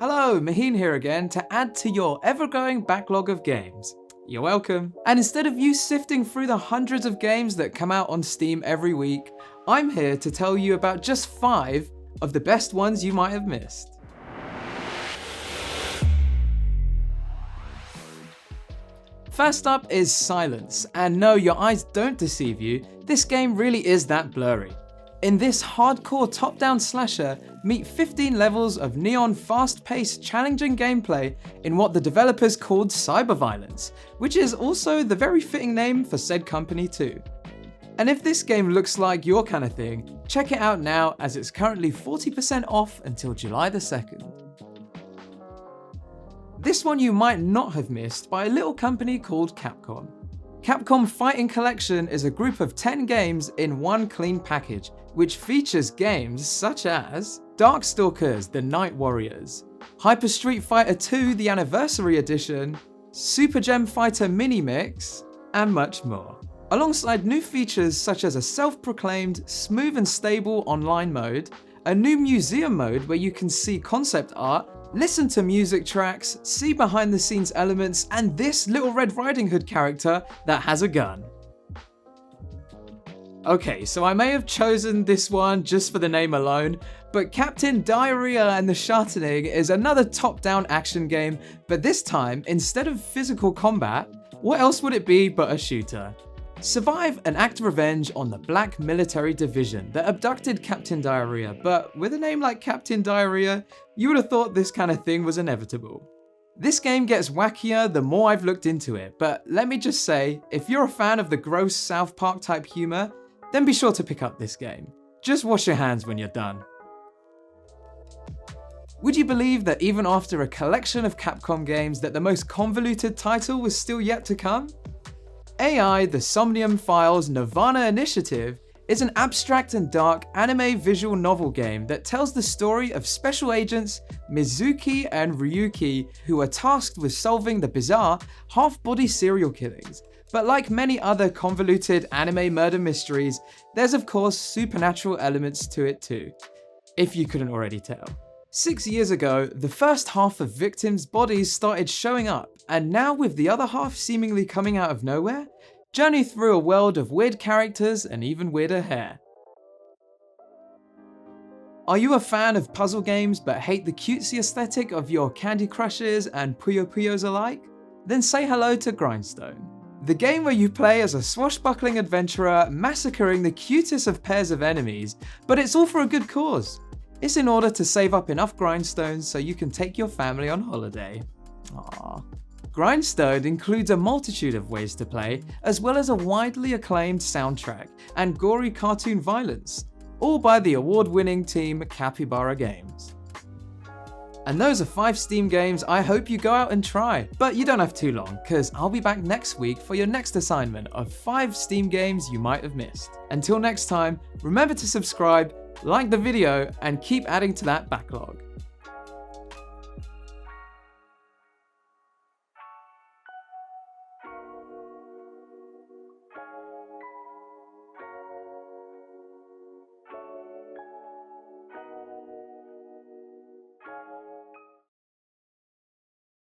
Hello, Maheen here again to add to your ever-growing backlog of games. You're welcome. And instead of you sifting through the hundreds of games that come out on Steam every week, I'm here to tell you about just 5 of the best ones you might have missed. First up is Psyolence, and no, your eyes don't deceive you, this game really is that blurry. In this hardcore top-down slasher, meet 15 levels of neon fast-paced challenging gameplay in what the developers called cyberviolence, which is also the very fitting name for said company too. And if this game looks like your kind of thing, check it out now as it's currently 40% off until July the 2nd. This one you might not have missed by a little company called Capcom. Capcom Fighting Collection is a group of 10 games in one clean package, which features games such as Darkstalkers: The Night Warriors, Hyper Street Fighter 2: The Anniversary Edition, Super Gem Fighter Mini Mix, and much more. Alongside new features such as a self-proclaimed smooth and stable online mode, a new museum mode where you can see concept art, listen to music tracks, see behind the scenes elements, and this Little Red Riding Hood character that has a gun. Okay, so I may have chosen this one just for the name alone, but Captain Diarrhoea and the Shartening is another top-down action game, but this time, instead of physical combat, what else would it be but a shooter? Survive and act revenge on the Black Military Division that abducted Captain Diarrhoea, but with a name like Captain Diarrhoea, you would have thought this kind of thing was inevitable. This game gets wackier the more I've looked into it, but let me just say, if you're a fan of the gross South Park type humour, then be sure to pick up this game. Just wash your hands when you're done. Would you believe that even after a collection of Capcom games that the most convoluted title was still yet to come? AI, the Somnium Files nirvanA initiative is an abstract and dark anime visual novel game that tells the story of special agents Mizuki and Ryuki who are tasked with solving the bizarre half-body serial killings. But like many other convoluted anime murder mysteries, there's of course supernatural elements to it too, if you couldn't already tell. 6 years ago, the first half of victims' bodies started showing up, and now with the other half seemingly coming out of nowhere, journey through a world of weird characters and even weirder hair. Are you a fan of puzzle games but hate the cutesy aesthetic of your Candy Crushes and Puyo Puyos alike? Then say hello to Grindstone. The game where you play as a swashbuckling adventurer massacring the cutest of pairs of enemies, but it's all for a good cause. It's in order to save up enough grindstones so you can take your family on holiday. Aww. Grindstone includes a multitude of ways to play, as well as a widely acclaimed soundtrack and gory cartoon violence, all by the award-winning team Capybara Games. And those are 5 Steam games I hope you go out and try, but you don't have too long, cause I'll be back next week for your next assignment of 5 Steam games you might have missed. Until next time, remember to subscribe, like the video, and keep adding to that backlog.